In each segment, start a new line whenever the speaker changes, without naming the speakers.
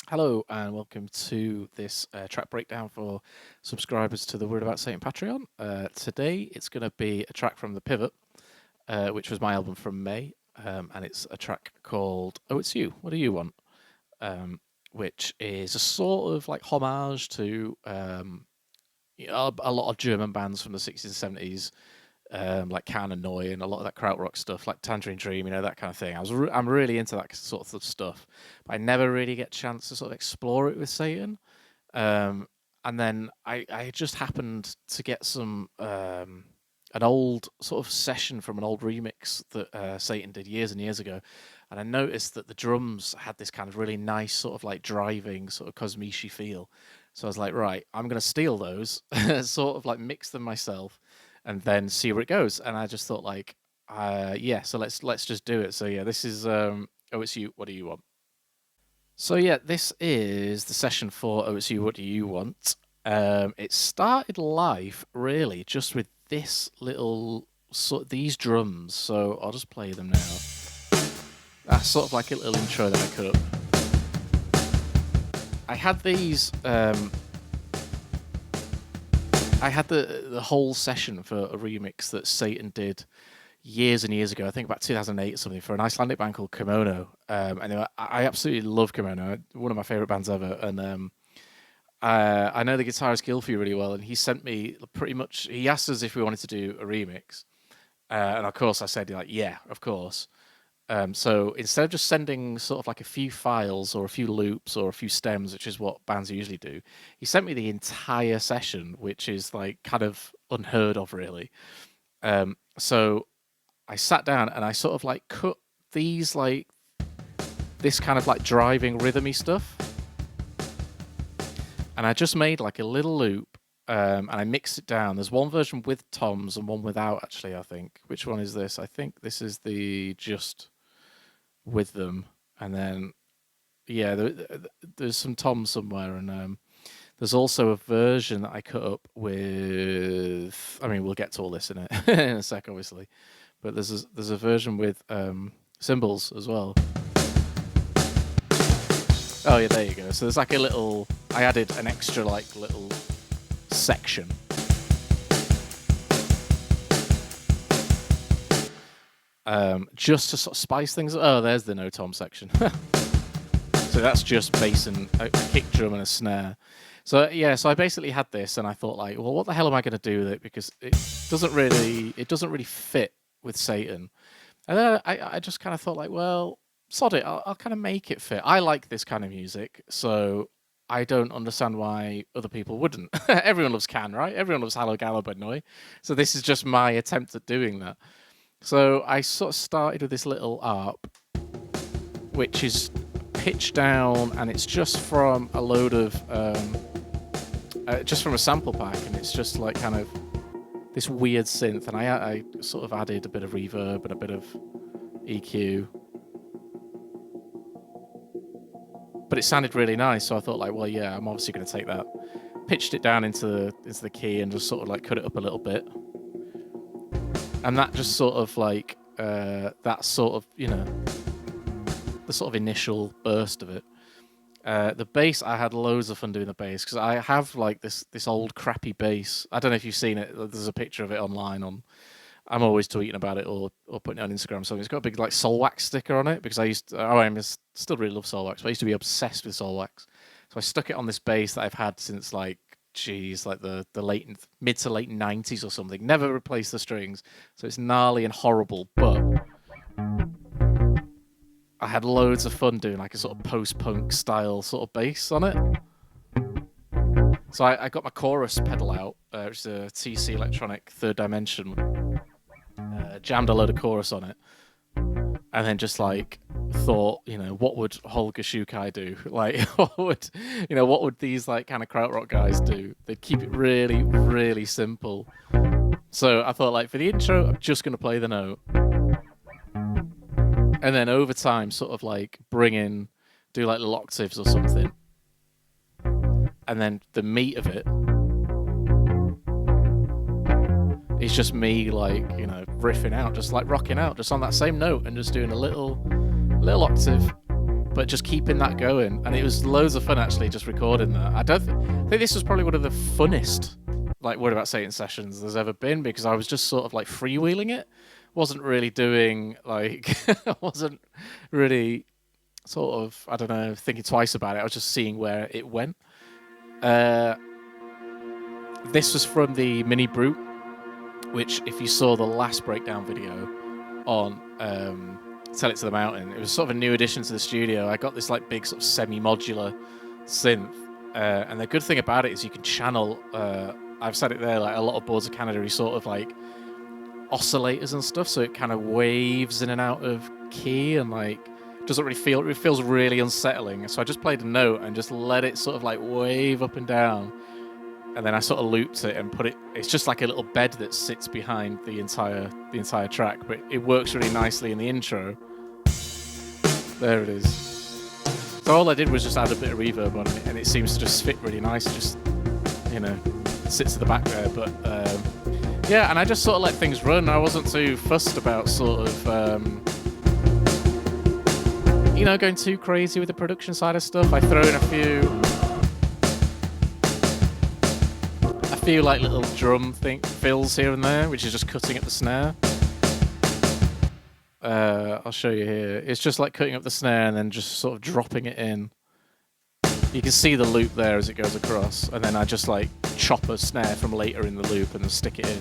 Hello and welcome to this track breakdown for subscribers to the Word About Satan Patreon. Today it's going to be a track from The Pivot, which was my album from May, and it's a track called Oh It's You, What Do You Want? Which is a sort of like homage to a lot of German bands from the 60s and 70s, like Can and Neu and a lot of that krautrock stuff, like Tangerine Dream, that kind of thing. I'm really into that sort of stuff, but I never really get a chance to sort of explore it with Satan. Um, and then I just happened to get an old sort of session from an old remix that Satan did years and years ago, and I noticed that the drums had this kind of really nice sort of like driving sort of Cosmici feel. So I was like, right, I'm gonna steal those, sort of like mix them myself, and then see where it goes. And I just thought like, yeah, so let's just do it. So yeah, this is Oh It's You, What Do You Want? So yeah, this is the session for Oh It's You, What Do You Want? It started live really just with this little these drums. So I'll just play them now. That's sort of like a little intro that I cut up. I had these. I had the whole session for a remix that Satan did years and years ago. I think about 2008 or something, for an Icelandic band called Kimono. And I absolutely love Kimono. One of my favorite bands ever. And I know the guitarist Gilfie really well, and he sent me pretty much. He asked us if we wanted to do a remix, and of course I said like, yeah, of course. So instead of just sending sort of like a few files or a few loops or a few stems, which is what bands usually do, he sent me the entire session, which is like kind of unheard of, really. So I sat down and I sort of like cut these like this kind of like driving rhythmy stuff, and I just made like a little loop, and I mixed it down. There's one version with toms and one without, actually, I think. Which one is this? I think this is the just with them, and then yeah, there's some toms somewhere, and there's also a version that I cut up with. I mean, we'll get to all this in in a sec, obviously, but there's a version with cymbals as well. Oh yeah, there you go. So there's like a little. I added an extra like little section. Just to sort of spice things up. Oh, there's the no tom section. So that's just bass and a kick drum and a snare. So yeah, so I basically had this, and I thought like, well, what the hell am I going to do with it? Because it doesn't really fit with Satan. And then I just kind of thought like, well, sod it, I'll kind of make it fit. I like this kind of music, so I don't understand why other people wouldn't. Everyone loves Can, right? Everyone loves Hallo Gallo by Neu. So this is just my attempt at doing that. So I sort of started with this little ARP, which is pitched down, and it's just from a load of, just from a sample pack, and it's just like kind of this weird synth, and I sort of added a bit of reverb and a bit of EQ. But it sounded really nice, so I thought like, well, yeah, I'm obviously going to take that, pitched it down into the key, and just sort of like cut it up a little bit. And that just sort of like, that sort of, the sort of initial burst of it. The bass, I had loads of fun doing the bass, because I have like this old crappy bass. I don't know if you've seen it. There's a picture of it online. I'm always tweeting about it or putting it on Instagram. So it's got a big like Soulwax sticker on it, because I still really love Soulwax, but I used to be obsessed with Soulwax. So I stuck it on this bass that I've had since like, the mid to late 90s or something. Never replaced the strings, so it's gnarly and horrible, but I had loads of fun doing like a sort of post-punk style sort of bass on it. So I got my chorus pedal out, which is a TC Electronic Third Dimension, jammed a load of chorus on it, and then just like thought, what would Holger Shukai do? Like, what would these like kind of krautrock guys do? They'd keep it really, really simple. So I thought like, for the intro, I'm just going to play the note. And then over time, sort of like do like little octaves or something. And then the meat of it is just me like, riffing out, just like rocking out, just on that same note, and just doing a little octave, but just keeping that going, and it was loads of fun actually just recording that. I think this was probably one of the funnest like Word About Satan sessions there's ever been, because I was just sort of like freewheeling it. Wasn't really doing like wasn't really sort of, I don't know, thinking twice about it. I was just seeing where it went. This was from the Mini Brute, which if you saw the last breakdown video on Tell It to the Mountain, it was sort of a new addition to the studio. I got this like big sort of semi-modular synth, and the good thing about it is you can channel, I've said it there, like a lot of boards of Canada is sort of like oscillators and stuff, so it kind of waves in and out of key, and like doesn't really feel, it feels really unsettling. So I just played a note and just let it sort of like wave up and down, and then I sort of looped it and put it, it's just like a little bed that sits behind the entire track, but it works really nicely in the intro. There it is. So all I did was just add a bit of reverb on it, and it seems to just fit really nice. Just, you know, sits at the back there. But yeah, and I just sort of let things run. I wasn't too fussed about sort of, you know, going too crazy with the production side of stuff. I throw in a few like little drum fills here and there, which is just cutting up the snare. I'll show you here. It's just like cutting up the snare and then just sort of dropping it in. You can see the loop there as it goes across, and then I just like chop a snare from later in the loop and then stick it in.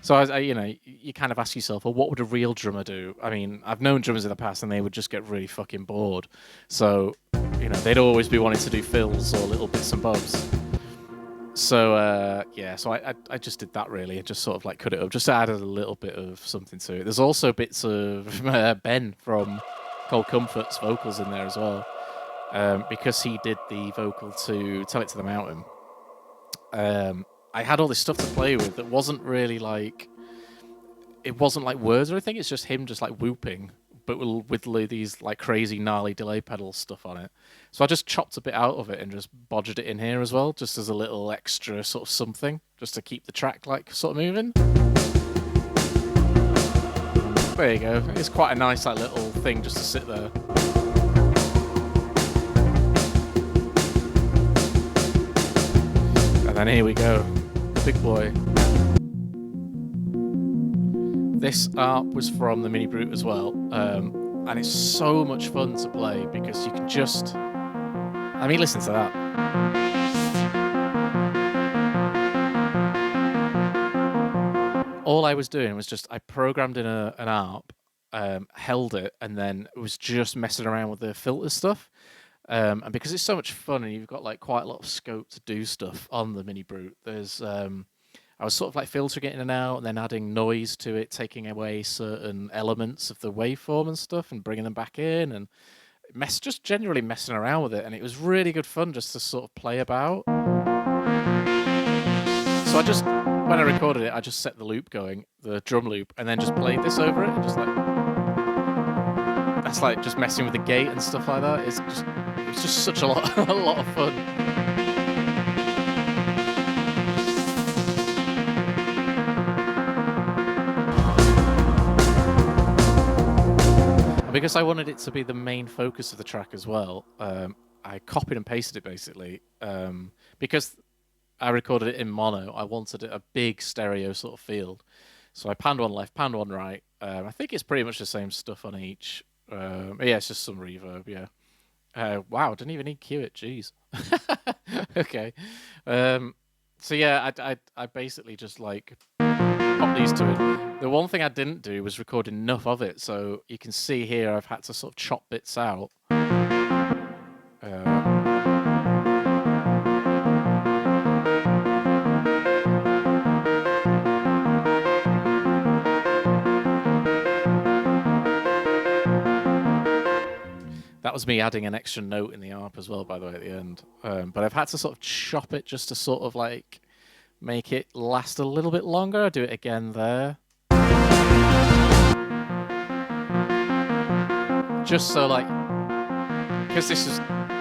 So I you know, you kind of ask yourself, well, what would a real drummer do? I mean, I've known drummers in the past and they would just get really fucking bored. So, you know, they'd always be wanting to do fills or little bits and bobs. So yeah, so I just did that really, and just sort of like cut it up, just added a little bit of something to it. There's also bits of Ben from Cold Comfort's vocals in there as well, because he did the vocal to Tell It to the Mountain. I had all this stuff to play with that wasn't really like, it wasn't like words or anything. It's just him just like whooping, but with these like crazy gnarly delay pedal stuff on it. So I just chopped a bit out of it and just bodged it in here as well, just as a little extra sort of something, just to keep the track like sort of moving. There you go. It's quite a nice like little thing just to sit there. And then here we go, big boy. This ARP was from the Mini Brute as well, and it's so much fun to play because you can just, I mean, listen to that. All I was doing was just, I programmed in an ARP, held it, and then was just messing around with the filter stuff. And because it's so much fun and you've got like quite a lot of scope to do stuff on the Mini Brute, there's I was sort of like filtering it in and out, and then adding noise to it, taking away certain elements of the waveform and stuff, and bringing them back in, and just generally messing around with it. And it was really good fun just to sort of play about. So I just, when I recorded it, I just set the loop going, the drum loop, and then just played this over it, and just like, that's like just messing with the gate and stuff like that. It's just such a lot of fun. Because I wanted it to be the main focus of the track as well, I copied and pasted it basically. Because I recorded it in mono, I wanted a big stereo sort of field. So I panned one left, panned one right. I think it's pretty much the same stuff on each. Yeah, it's just some reverb, yeah. Wow, didn't even need cue it, jeez. Okay. So yeah, I basically just like pop these two in. The one thing I didn't do was record enough of it, so you can see here I've had to sort of chop bits out. That was me adding an extra note in the ARP as well, by the way, at the end. But I've had to sort of chop it just to sort of like make it last a little bit longer. I'll do it again there. Just so like, because this is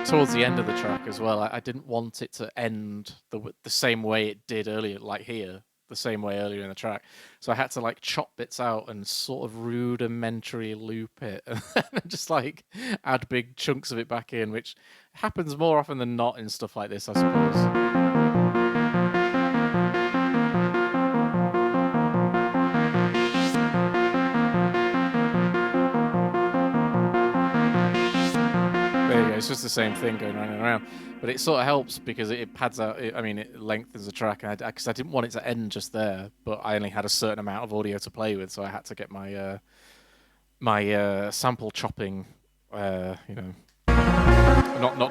towards the end of the track as well, I didn't want it to end the same way it did earlier, like here. the same way earlier in the track. So I had to like chop bits out and sort of rudimentary loop it and just like add big chunks of it back in, which happens more often than not in stuff like this, I suppose. It's just the same thing going round and around, but it sort of helps because it pads out. It lengthens the track, and because I didn't want it to end just there, but I only had a certain amount of audio to play with, so I had to get my my sample chopping. Not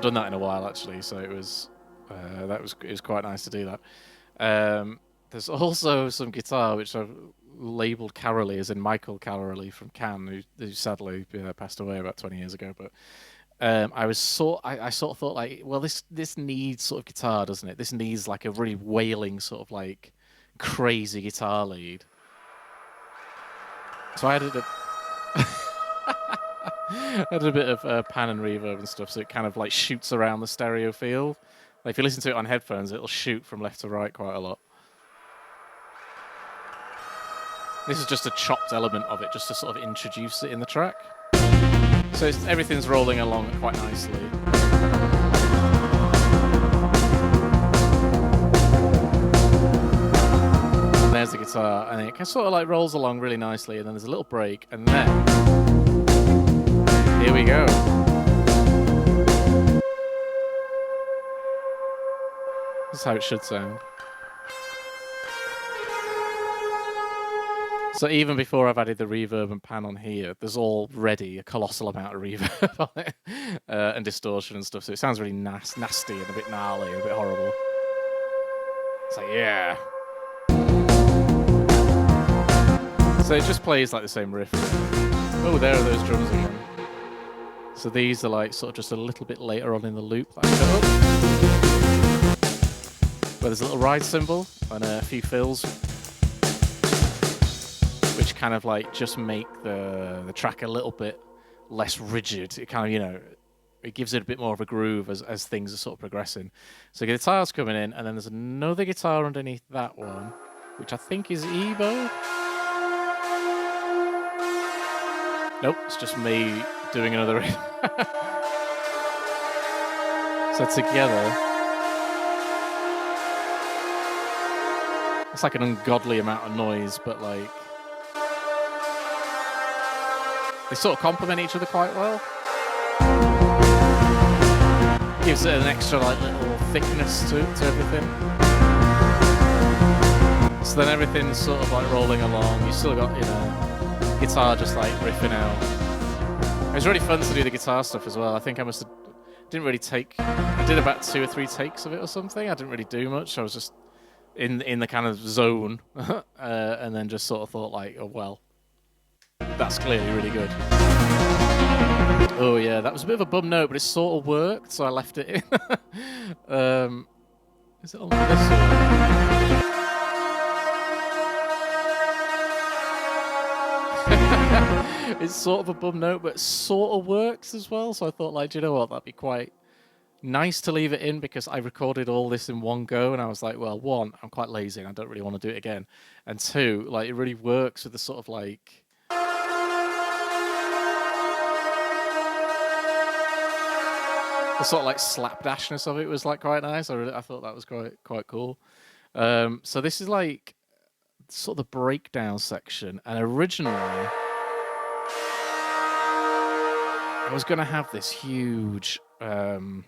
done that in a while actually, so it was it was quite nice to do that. There's also some guitar which I've labelled Carolee, as in Michael Carolee from Can, who sadly passed away about 20 years ago, but. I sort of thought like, well, this needs sort of guitar, doesn't it? This needs like a really wailing sort of like crazy guitar lead. So I added a bit of pan and reverb and stuff, so it kind of like shoots around the stereo field. Like if you listen to it on headphones, it'll shoot from left to right quite a lot. This is just a chopped element of it, just to sort of introduce it in the track. So everything's rolling along quite nicely. And there's the guitar, and it sort of like rolls along really nicely, and then there's a little break, and then here we go. This is how it should sound. So even before I've added the reverb and pan on here, there's already a colossal amount of reverb on it and distortion and stuff. So it sounds really nasty and a bit gnarly and a bit horrible. It's like, yeah. So it just plays like the same riff. Oh, there are those drums again. So these are like sort of just a little bit later on in the loop. Like, where there's a little ride cymbal and a few fills, which kind of like just make the track a little bit less rigid. It kind of, it gives it a bit more of a groove as things are sort of progressing. So the guitar's coming in, and then there's another guitar underneath that one, which I think is Ebo. Nope, it's just me doing another. So together, it's like an ungodly amount of noise, but like, they sort of complement each other quite well. Gives it an extra like little thickness to everything. So then everything's sort of like rolling along. You still got, guitar just like riffing out. It was really fun to do the guitar stuff as well. I think I did about 2 or 3 takes of it or something. I didn't really do much. I was just in the kind of zone, and then just sort of thought like, oh well, that's clearly really good. Oh yeah, that was a bit of a bum note, but it sort of worked, so I left it in. Is it on this one? It's sort of a bum note, but it sort of works as well, so I thought, like, do you know what, that'd be quite nice to leave it in, because I recorded all this in one go, and I was like, well, 1, I'm quite lazy and I don't really want to do it again, and 2, like, it really works with the sort of like the sort of like slapdashness of it was like quite nice. I thought that was quite cool. So this is like sort of the breakdown section, and originally I was gonna have this huge like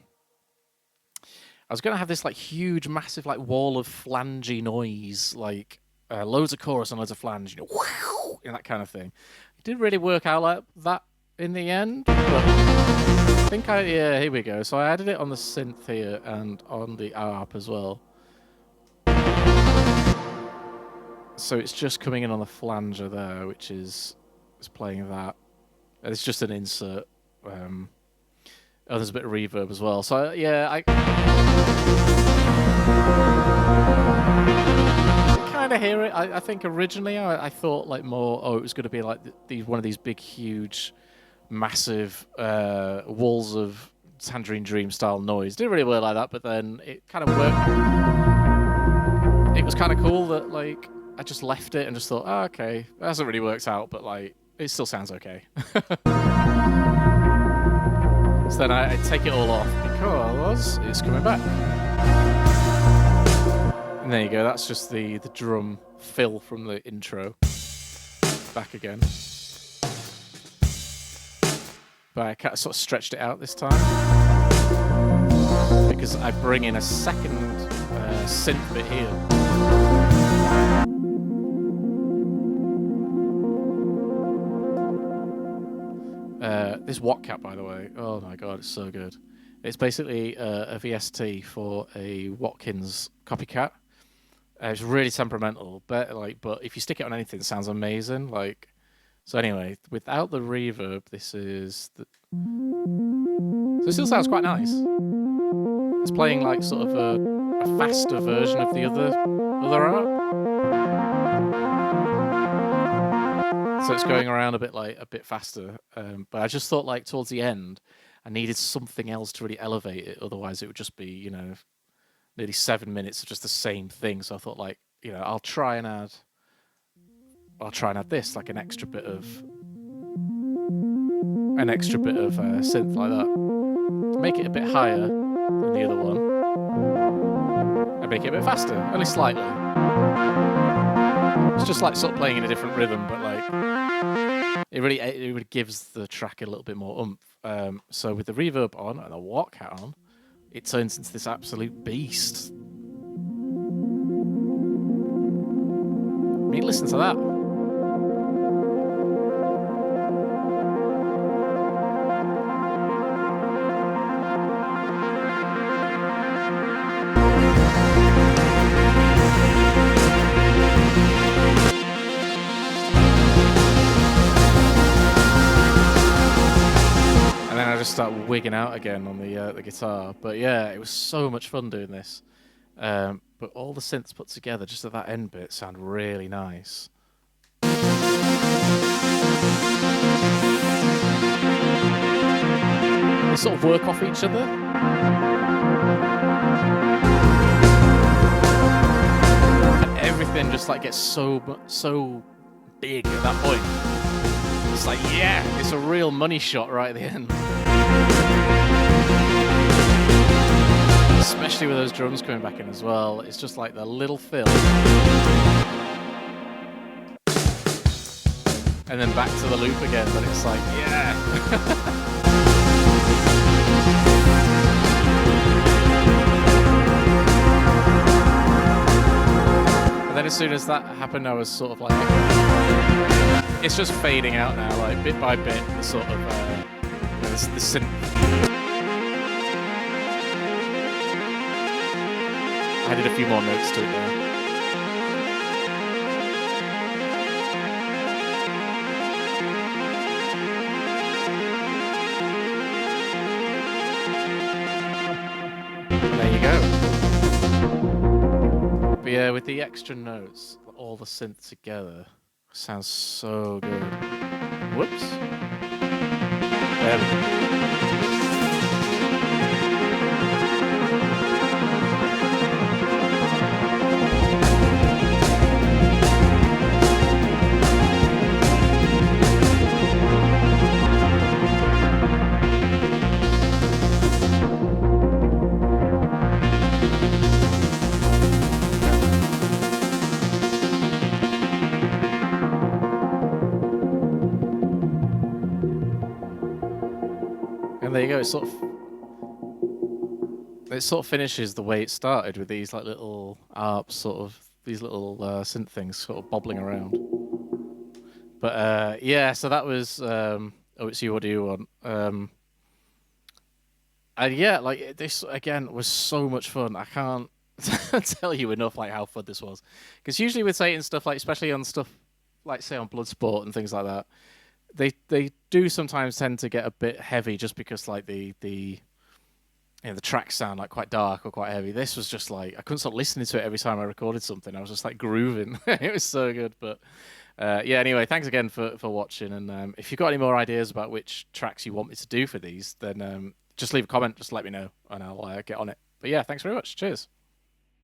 huge massive like wall of flangey noise, like loads of chorus and loads of flange, and that kind of thing. It didn't really work out like that in the end, but I think here we go. So I added it on the synth here and on the ARP as well. So it's just coming in on the flanger there, which is playing that. And it's just an insert. There's a bit of reverb as well. So yeah, I kind of hear it. I think originally I thought like more, it was going to be like one of these big, huge, massive walls of Tangerine Dream style noise. Didn't really work like that, but then it kind of worked. it was kind of cool that like I just left it and just thought, oh, okay, that hasn't really worked out, but like it still sounds okay. So then I take it all off because it's coming back. And there you go, that's just the drum fill from the intro. Back again. But I kind of sort of stretched it out this time because I bring in a second synth bit here. This Wattcat, by the way, oh my god, it's so good. It's basically a VST for a Watkins copycat. It's really temperamental, but if you stick it on anything, it sounds amazing. Like, so anyway, without the reverb, this is the. So it still sounds quite nice. It's playing like sort of a faster version of the other art. So it's going around a bit faster. But I just thought like towards the end, I needed something else to really elevate it. Otherwise, it would just be nearly 7 minutes of just the same thing. So I thought like I'll try and add this, like an extra bit of synth like that. Make it a bit higher than the other one, and make it a bit faster, only slightly. It's just like sort of playing in a different rhythm, but like it really gives the track a little bit more oomph. So with the reverb on and the Wattcat on, it turns into this absolute beast. I mean, listen to that. And then I just start wigging out again on the guitar. But yeah, it was so much fun doing this. But all the synths put together, just at that end bit, sound really nice. They sort of work off each other. And everything just like gets so big at that point. It's like, yeah, it's a real money shot right at the end. Especially with those drums coming back in as well. It's just like the little fill. And then back to the loop again, but it's like, yeah. And then as soon as that happened, I was sort of like, it's just fading out now, like bit by bit, the sort of, the synth. I added a few more notes to it there. And there you go. But yeah, with the extra notes, all the synth together, sounds so good. Whoops. There we go. And there you go. It sort of finishes the way it started with these like little arps, these little synth things sort of bobbling around. But yeah, so that was Oh It's You, What Do You Want? And yeah, like this again was so much fun. I can't tell you enough like how fun this was. Because usually with Satan stuff, like especially on stuff like say on Bloodsport and things like that, they do sometimes tend to get a bit heavy just because like the tracks sound like quite dark or quite heavy. This was just like I couldn't stop listening to it every time I recorded something. I was just like grooving. It was so good. But yeah, anyway, thanks again for watching. And if you've got any more ideas about which tracks you want me to do for these, then just leave a comment, just let me know, and I'll get on it. But yeah, thanks very much. Cheers.